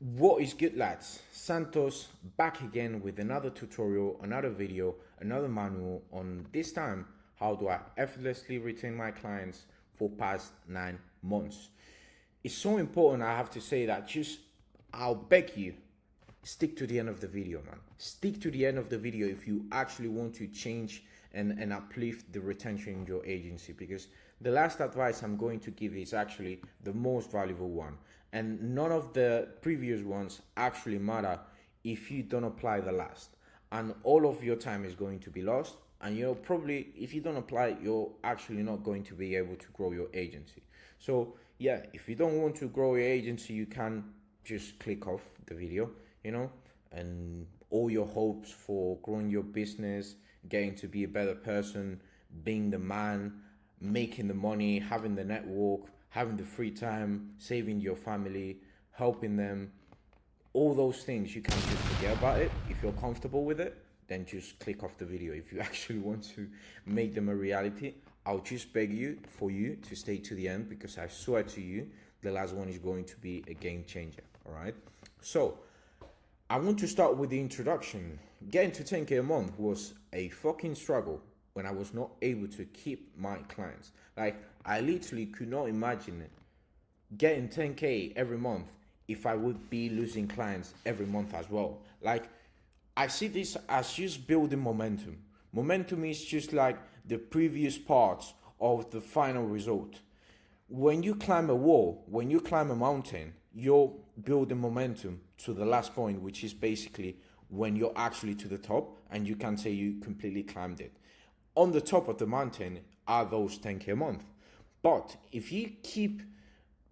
What is good, lads? Santos back again with another tutorial, another video, another manual on this time how do I effortlessly retain my clients for past 9 months. It's so important, I have to say, that just I'll beg you, stick to the end of the video, man. Stick to the end of the video if you actually want to change and uplift the retention in your agency, because the last advice I'm going to give is actually the most valuable one, and none of the previous ones actually matter if you don't apply the last, and all of your time is going to be lost, and probably if you don't apply it, you're actually not going to be able to grow your agency. So yeah, if you don't want to grow your agency, you can just click off the video, and all your hopes for growing your business, getting to be a better person, being the man, making the money, having the network, having the free time, saving your family, helping them, all those things, you can just forget about it. If you're comfortable with it, then just click off the video. If you actually want to make them a reality, I'll just beg you for you to stay to the end, because I swear to you, the last one is going to be a game changer. All right. So I want to start with the introduction. Getting to 10K a month was a fucking struggle when I was not able to keep my clients. Like, I literally could not imagine getting 10K every month if I would be losing clients every month as well. Like, I see this as just building momentum. Momentum is just like the previous parts of the final result. When you climb a wall, when you climb a mountain, you're building momentum to the last point, which is basically when you're actually to the top and you can say you completely climbed it. On the top of the mountain are those 10K a month. But if you keep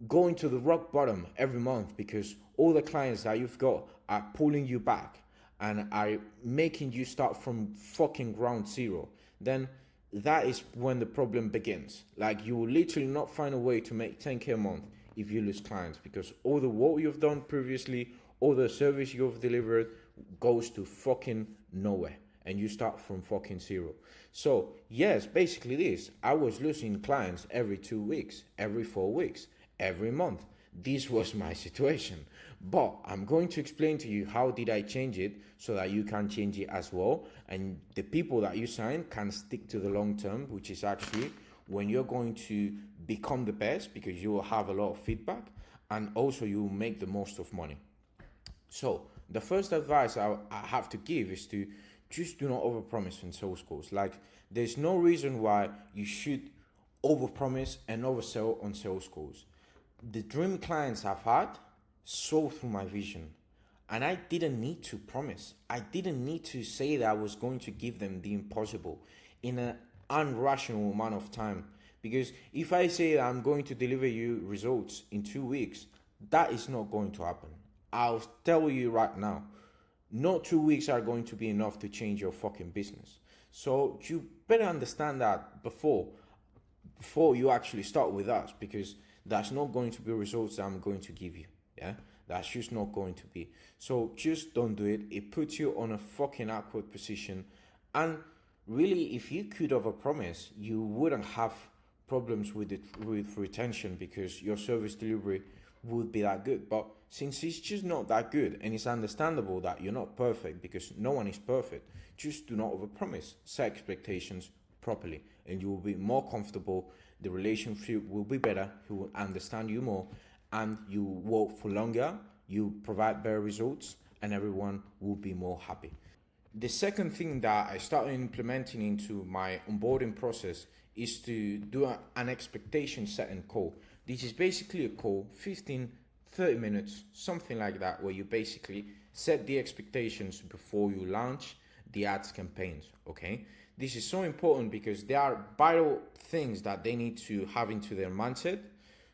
going to the rock bottom every month because all the clients that you've got are pulling you back and are making you start from fucking ground zero, then that is when the problem begins. Like, you will literally not find a way to make 10K a month if you lose clients, because all the work you've done previously, all the service you've delivered goes to fucking nowhere and you start from fucking zero. So yes, basically this, I was losing clients every 2 weeks, every 4 weeks, every month. This was my situation, but I'm going to explain to you how did I change it so that you can change it as well, and the people that you sign can stick to the long term, which is actually when you're going to become the best, because you will have a lot of feedback and also you will make the most of money. So the first advice I have to give is to just do not overpromise in sales calls. Like, there's no reason why you should overpromise and oversell on sales calls. The dream clients I've had sold through my vision, and I didn't need to promise. I didn't need to say that I was going to give them the impossible in an unrational amount of time. Because if I say that I'm going to deliver you results in 2 weeks, that is not going to happen. I'll tell you right now, not 2 weeks are going to be enough to change your fucking business. So you better understand that before you actually start with us, because that's not going to be results that I'm going to give you. Yeah, that's just not going to be. So just don't do it. It puts you on a fucking awkward position. And really, if you could overpromise, you wouldn't have problems with retention, because your service delivery would be that good. But since it's just not that good, and it's understandable that you're not perfect, because no one is perfect, just do not overpromise. Set expectations properly and you will be more comfortable. The relationship will be better. He will understand you more, and you work for longer, you provide better results, and everyone will be more happy. The second thing that I started implementing into my onboarding process is to do an expectation setting call. This is basically a call, 15-30 minutes, something like that, where you basically set the expectations before you launch the ads campaigns. Okay, this is so important because there are vital things that they need to have into their mindset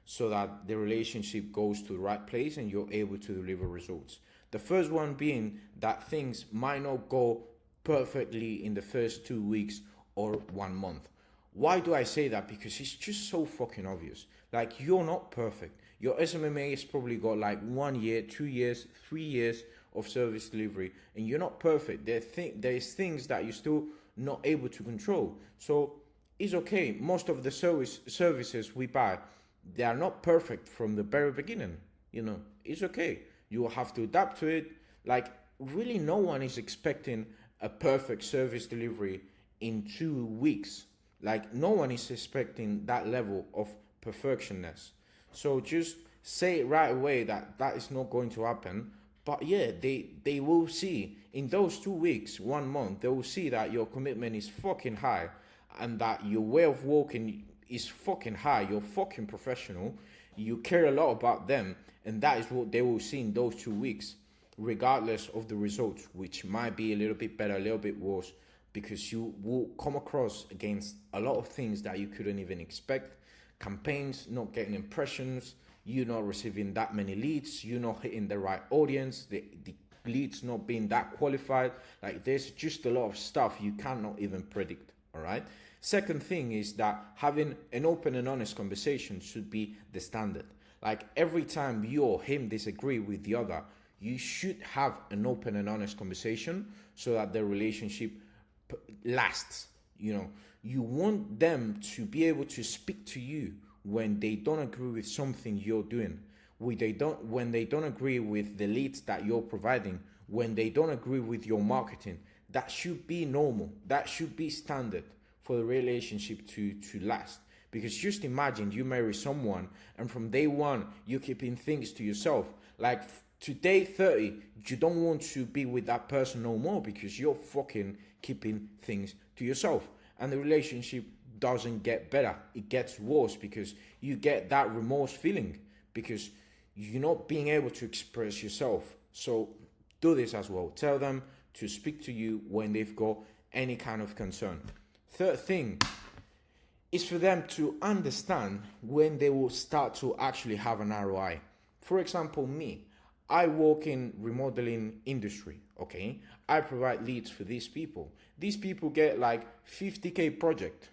so that the relationship goes to the right place and you're able to deliver results. The first one being that things might not go perfectly in the first 2 weeks or 1 month. Why do I say that? Because it's just so fucking obvious. Like, you're not perfect. Your SMMA has probably got like 1 year, 2 years, 3 years of service delivery, and you're not perfect. There's things that you're still not able to control. So it's okay. Most of the services we buy, they are not perfect from the very beginning. It's okay. You will have to adapt to it. Like, really, no one is expecting a perfect service delivery in 2 weeks. Like, no one is expecting that level of perfectionness. So just say right away that that is not going to happen. But yeah, they will see in those 2 weeks, 1 month, they will see that your commitment is fucking high and that your way of working is fucking high. You're fucking professional. You care a lot about them, and that is what they will see in those 2 weeks, regardless of the results, which might be a little bit better, a little bit worse, because you will come across against a lot of things that you couldn't even expect. Campaigns, not getting impressions, you not receiving that many leads, you not hitting the right audience, the leads not being that qualified. Like, there's just a lot of stuff you cannot even predict. All right. Second thing is that having an open and honest conversation should be the standard. Like, every time you or him disagree with the other, you should have an open and honest conversation so that the relationship lasts. You know, you want them to be able to speak to you when they don't agree with something you're doing, when they don't agree with the leads that you're providing, when they don't agree with your marketing. That should be normal. That should be standard for the relationship to last. Because just imagine you marry someone and from day one you're keeping things to yourself. Like, to day 30, you don't want to be with that person no more because you're fucking keeping things to yourself. And the relationship doesn't get better. It gets worse because you get that remorse feeling because you're not being able to express yourself. So do this as well. Tell them to speak to you when they've got any kind of concern. Third thing is for them to understand when they will start to actually have an ROI. For example, me, I work in remodeling industry, okay? I provide leads for these people. These people get like 50K project,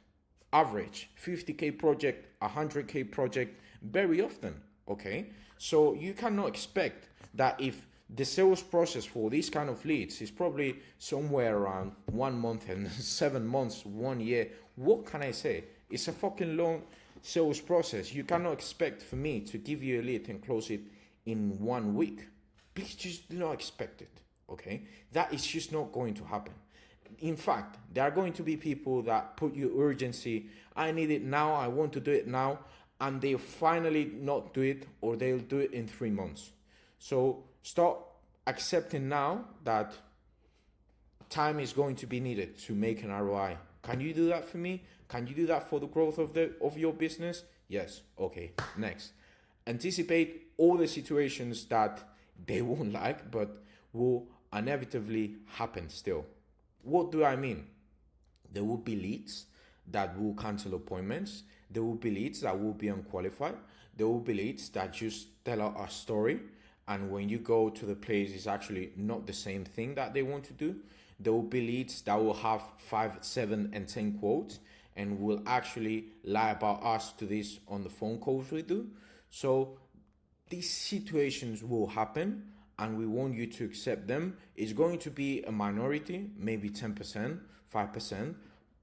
average, 50K project, 100K project very often, okay? So you cannot expect that if the sales process for these kind of leads is probably somewhere around 1 month and 7 months, 1 year. What can I say? It's a fucking long sales process. You cannot expect for me to give you a lead and close it in 1 week. Please just do not expect it, okay? That is just not going to happen. In fact, there are going to be people that put you urgency. I need it now. I want to do it now. And they'll finally not do it, or they'll do it in 3 months. So start accepting now that time is going to be needed to make an ROI. Can you do that for me? Can you do that for the growth of your business? Yes. Okay. Next. Anticipate all the situations that they won't like, but will inevitably happen still. What do I mean? There will be leads that will cancel appointments. There will be leads that will be unqualified. There will be leads that just tell a story, and when you go to the place, it's actually not the same thing that they want to do. There will be leads that will have 5, 7, and 10 quotes and will actually lie about us to this on the phone calls we do. So these situations will happen, and we want you to accept them. It's going to be a minority, maybe 10%, 5%,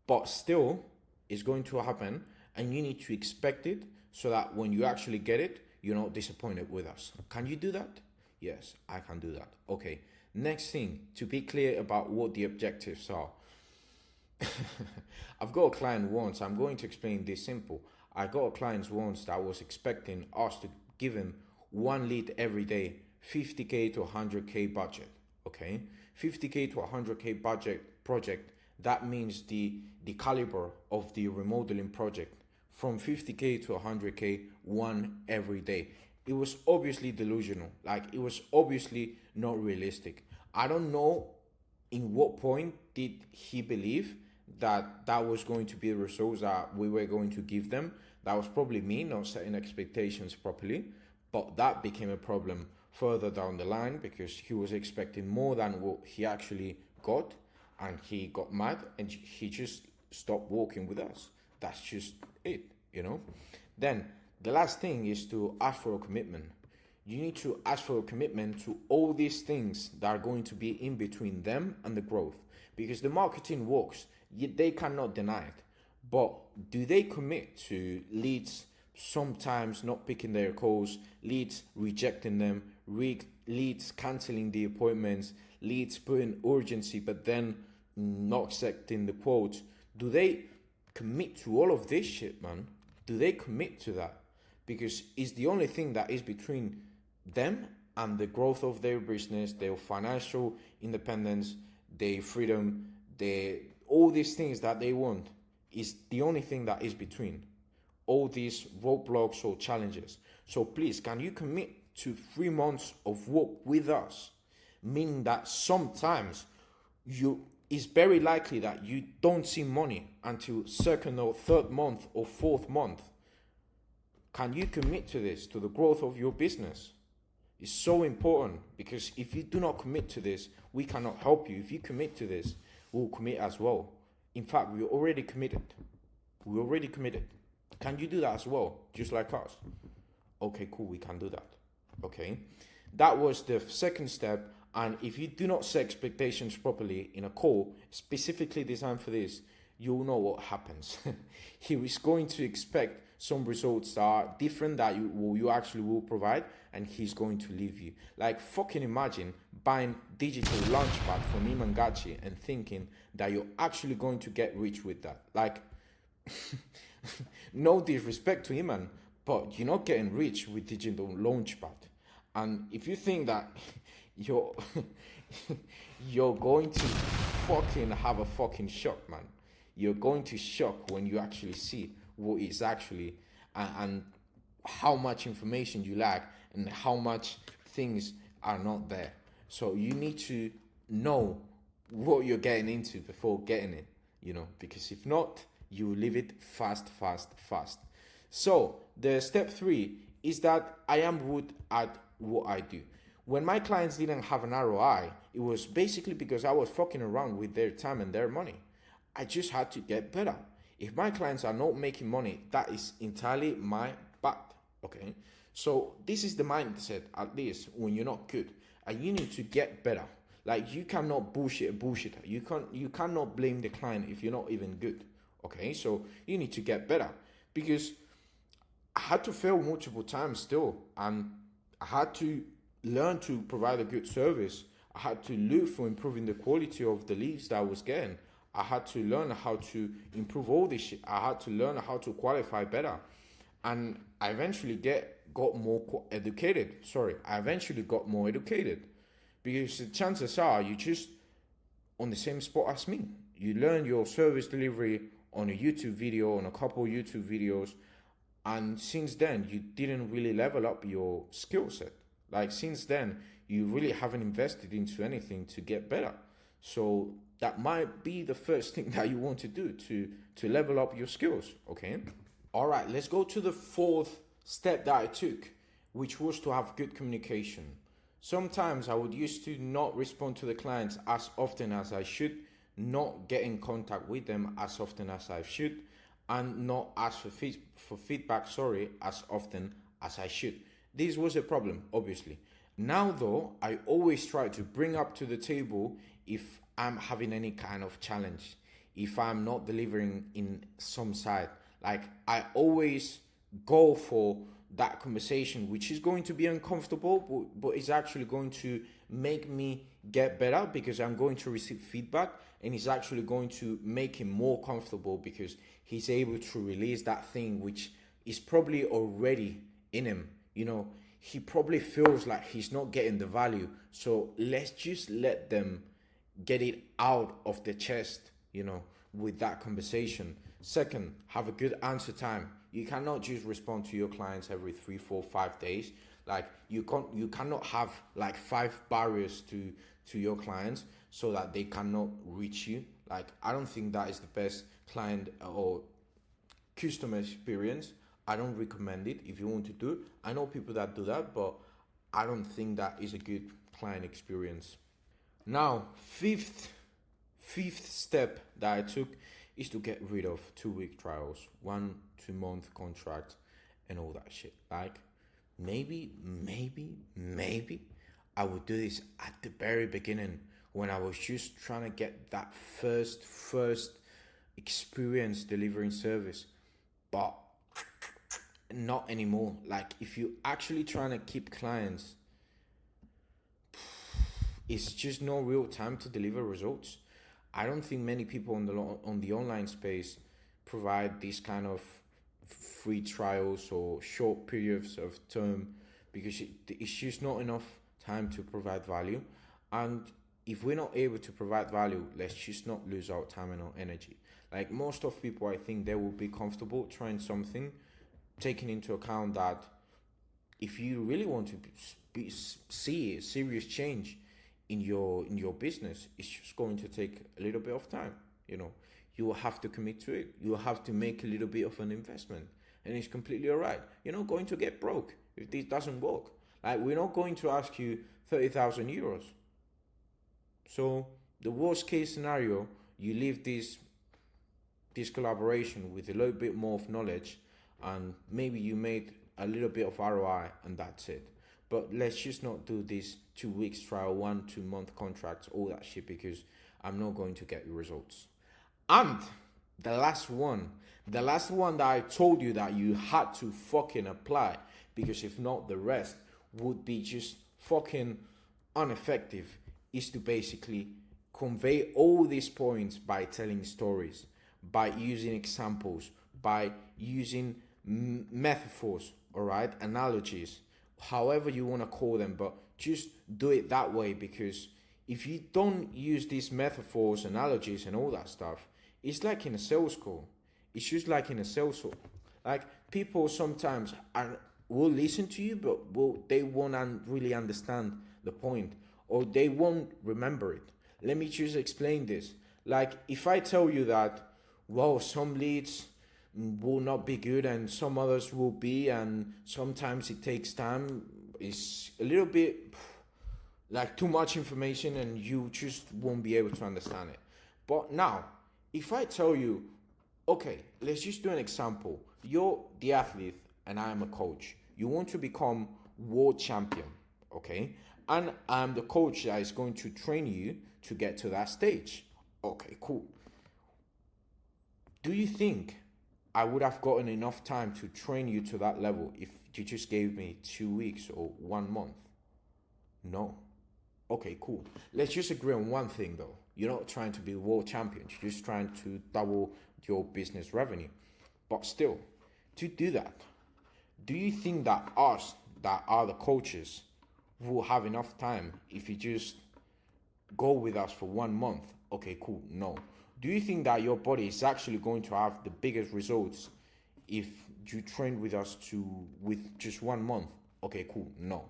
but still it's going to happen, and you need to expect it so that when you actually get it, you're not disappointed with us. Can you do that? Yes, I can do that. Okay. Next thing, to be clear about what the objectives are. I've got a client once, I'm going to explain this simple. I got a client once that was expecting us to give him 1 lead every day, 50K to 100K budget, okay? 50K to 100K budget project, that means the caliber of the remodeling project. From 50K to 100K, 1 every day. It was obviously delusional. Like, it was obviously not realistic. I don't know in what point did he believe that that was going to be the results that we were going to give them. That was probably me not setting expectations properly, but that became a problem further down the line because he was expecting more than what he actually got, and he got mad and he just stopped working with us. That's just it, you know. Then the last thing is to ask for a commitment. You need to ask for a commitment to all these things that are going to be in between them and the growth, because the marketing works. They cannot deny it. But do they commit to leads sometimes not picking their calls, leads rejecting them, leads canceling the appointments, leads putting urgency, but then not accepting the quote, do they commit to all of this shit, man? Do they commit to that? Because it's the only thing that is between them and the growth of their business, their financial independence, their freedom, their all these things that they want is the only thing that is between all these roadblocks or challenges. So please, can you commit to 3 months of work with us? Meaning that sometimes it's very likely that you don't see money until second or third month or fourth month. Can you commit to this, to the growth of your business? It's so important, because if you do not commit to this, we cannot help you. If you commit to this, we'll commit as well. In fact, we're already committed. We're already committed. Can you do that as well, just like us? Okay, cool, we can do that. Okay, that was the second step. And if you do not set expectations properly in a call, specifically designed for this, you'll know what happens. He is going to expect some results that are different that you actually will provide, and he's going to leave you. Like, fucking imagine buying digital launchpad from Imangachi and thinking that you're actually going to get rich with that. Like, no disrespect to Iman, but you're not getting rich with digital launchpad. And if you think that you're going to fucking have a fucking shock, man. You're going to shock when you actually see what is actually and how much information you lack and how much things are not there. So you need to know what you're getting into before getting it, because if not, you will leave it fast. So the step 3 is that I am good at what I do. When my clients didn't have an ROI, it was basically because I was fucking around with their time and their money. I just had to get better. If my clients are not making money, that is entirely my bad, okay? So this is the mindset, at least when you're not good, and you need to get better. Like, you cannot bullshit a bullshitter. You cannot blame the client if you're not even good, okay? So you need to get better, because I had to fail multiple times still, and I had to learn to provide a good service. I had to look for improving the quality of the leads that I was getting. I had to learn how to improve all this shit. I had to learn how to qualify better. And I eventually got more educated. Because the chances are you're just on the same spot as me. You learn your service delivery on a YouTube video, on a couple YouTube videos. And since then, you didn't really level up your skill set. Like, since then, you really haven't invested into anything to get better. So that might be the first thing that you want to do to level up your skills, okay? All right, let's go to the 4th step that I took, which was to have good communication. Sometimes I would used to not respond to the clients as often as I should, not get in contact with them as often as I should, and not ask for feedback as often as I should. This was a problem, obviously. Now though, I always try to bring up to the table if I'm having any kind of challenge, if I'm not delivering in some side. Like, I always go for that conversation, which is going to be uncomfortable, but it's actually going to make me get better, because I'm going to receive feedback, and it's actually going to make him more comfortable, because he's able to release that thing which is probably already in him. He probably feels like he's not getting the value. So let's just let them get it out of the chest, with that conversation. Second, have a good answer time. You cannot just respond to your clients every 3, 4, 5 days. Like, you cannot have like 5 barriers to your clients so that they cannot reach you. Like, I don't think that is the best client or customer experience. I don't recommend it if you want to do it. I know people that do that, but I don't think that is a good client experience. Now, fifth step that I took is to get rid of 2-week trials, 1-2 month contracts, and all that shit. Like, maybe I would do this at the very beginning, when I was just trying to get that first experience delivering service, but not anymore. Like, if you actually trying to keep clients, it's just no real time to deliver results. I don't think many people on the online space provide these kind of free trials or short periods of term, because it's just not enough time to provide value. And if we're not able to provide value, let's just not lose our time and our energy. Like most of people, I think they will be comfortable trying something, taking into account that if you really want to see a serious change in your business, it's just going to take a little bit of time. You will have to commit to it. You will have to make a little bit of an investment, and it's completely all right. You're not going to get broke if this doesn't work. Like, we're not going to ask you 30,000 euros. So the worst case scenario, you leave this collaboration with a little bit more of knowledge, and maybe you made a little bit of ROI, and that's it. But let's just not do this 2 weeks trial, 1-2 month contracts, all that shit, because I'm not going to get you results. And the last one that I told you that you had to fucking apply, because if not, the rest would be just fucking ineffective, is to basically convey all these points by telling stories, by using examples, by using metaphors, all right, analogies, however you want to call them, but just do it that way. Because if you don't use these metaphors, analogies, and all that stuff, it's like in a sales call. It's just like in a sales call. Like, people sometimes will listen to you, but they won't really understand the point, or they won't remember it. Let me just explain this. Like, if I tell you that, well, some leads will not be good and some others will be, and sometimes it takes time, it's a little bit like too much information, and you just won't be able to understand it. But now, if I tell you, okay, let's just do an example. You're the athlete and I am a coach. You want to become world champion, okay? And I'm the coach that is going to train you to get to that stage. Okay, cool. Do you think I would have gotten enough time to train you to that level if you just gave me 2 weeks or 1 month? No. Okay, cool. Let's just agree on one thing though. You're not trying to be world champion. You're just trying to double your business revenue. But still, to do that, do you think that us, that are the coaches, will have enough time if you just go with us for 1 month? Okay, cool. No. Do you think that your body is actually going to have the biggest results if you train with us with just 1 month? Okay, cool. No.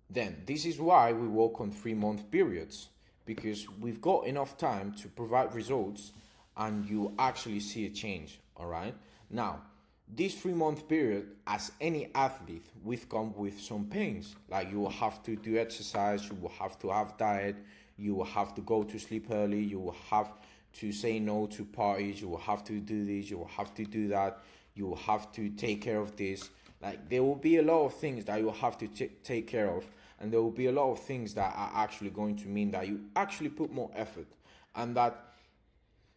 Then this is why we work on 3 month periods, because we've got enough time to provide results and you actually see a change. All right. Now, this 3 month period, as any athlete, we've come with some pains. Like, you will have to do exercise, you will have to have diet, you will have to go to sleep early, you will have to say no to parties, you will have to do this, you will have to do that, you will have to take care of this. Like, there will be a lot of things that you will have to take care of, and there will be a lot of things that are actually going to mean that you actually put more effort, and that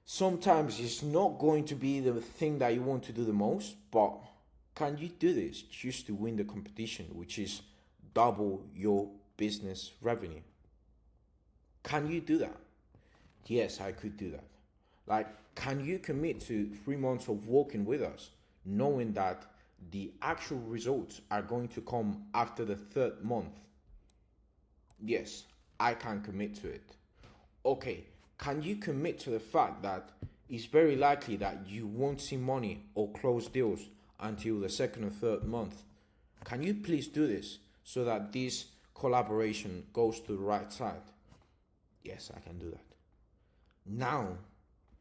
sometimes it's not going to be the thing that you want to do the most. But can you do this just to win the competition, which is double your business revenue? Can you do that? Yes, I could do that. Like, can you commit to 3 months of working with us, knowing that the actual results are going to come after the 3rd month? Yes, I can commit to it. Okay, can you commit to the fact that it's very likely that you won't see money or close deals until the 2nd or 3rd month? Can you please do this so that this collaboration goes to the right side? Yes, I can do that. Now,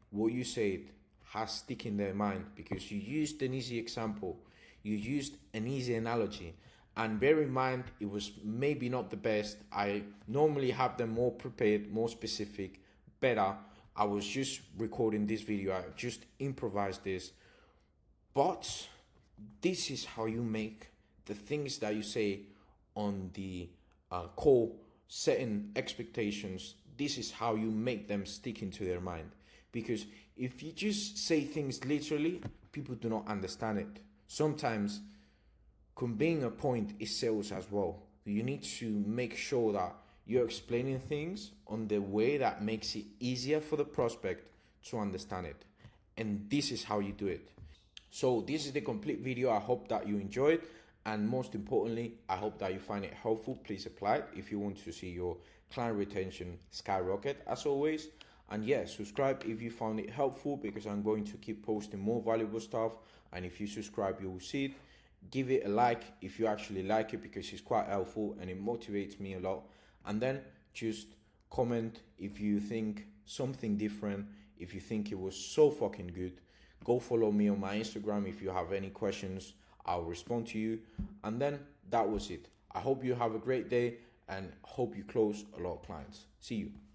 what you said has stick in their mind, because you used an easy example, you used an easy analogy, and bear in mind, it was maybe not the best. I normally have them more prepared, more specific, better. I was just recording this video, I just improvised this. But this is how you make the things that you say on the call, setting expectations. This is how you make them stick into their mind. Because if you just say things literally, people do not understand it. Sometimes conveying a point is sales as well. You need to make sure that you're explaining things on the way that makes it easier for the prospect to understand it. And this is how you do it. So this is the complete video. I hope that you enjoyed, and most importantly, I hope that you find it helpful. Please apply it if you want to see your client retention skyrocket as always. And yeah, subscribe if you found it helpful, because I'm going to keep posting more valuable stuff. And if you subscribe, you will see it. Give it a like if you actually like it, because it's quite helpful and it motivates me a lot. And then just comment if you think something different, if you think it was so fucking good. Go follow me on my Instagram. If you have any questions, I'll respond to you. And then that was it. I hope you have a great day and hope you close a lot of clients. See you.